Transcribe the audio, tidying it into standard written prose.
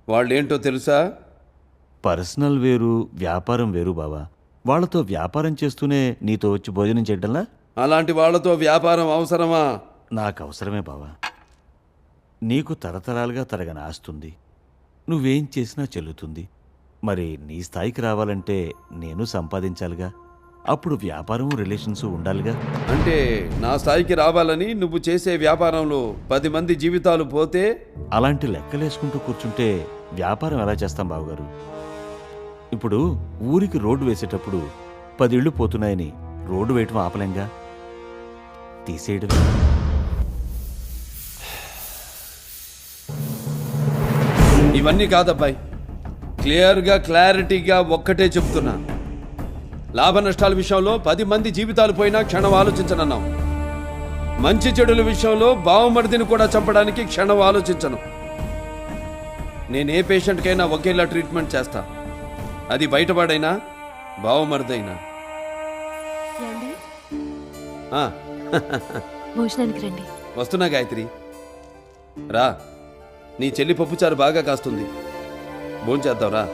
వాళ్ళేంటో తెలుసా? పర్సనల్ వేరు, వ్యాపారం వేరు బావా. వాళ్ళతో వ్యాపారం చేస్తూనే నీతో వచ్చి భోజనం చేయడంలా? అలాంటి వాళ్ళతో వ్యాపారం అవసరమా? నాకు అవసరమే బావా. నీకు తరతరాలుగా తరగని ఆస్తుంది. నువ్వేం చేసినా చెల్లుతుంది. మరి నీ స్థాయికి రావాలంటే నేను సంపాదించాలిగా. అప్పుడు వ్యాపారం రిలేషన్స్ ఉండాలిగా. అంటే నా స్థాయికి రావాలని నువ్వు చేసే వ్యాపారంలో 10 మంది జీవితాలు పోతే? అలాంటి లెక్కలేసుకుంటూ కూర్చుంటే వ్యాపారం ఎలా చేస్తాం బావగారు? ఇప్పుడు ఊరికి రోడ్డు వేసేటప్పుడు 10 ఇళ్ళు పోతున్నాయని రోడ్డు వేయటం ఆపలేంగా, తీసేయడమే. ఇవన్నీ కాదబ్బాయి, క్లారిటీగా ఒక్కటే చెప్తున్నా. లాభ నష్టాల విషయంలో 10 మంది జీవితాలు పోయినా క్షణం ఆలోచించనన్నాం. మంచి చెడుల విషయంలో బావమరిదిని కూడా చంపడానికి క్షణం ఆలోచించను. నేనే పేషెంట్కైనా ఒకేలా ట్రీట్మెంట్ చేస్తా, అది బయటపడైనా బావమరిదైనా. ఏమండి? ఆ, భోజనానికి రండి. వస్తున్నా గాయత్రి, రా. నీ చెల్లి పప్పుచారు బాగా కాస్తుంది, భోంచేద్దాం రా.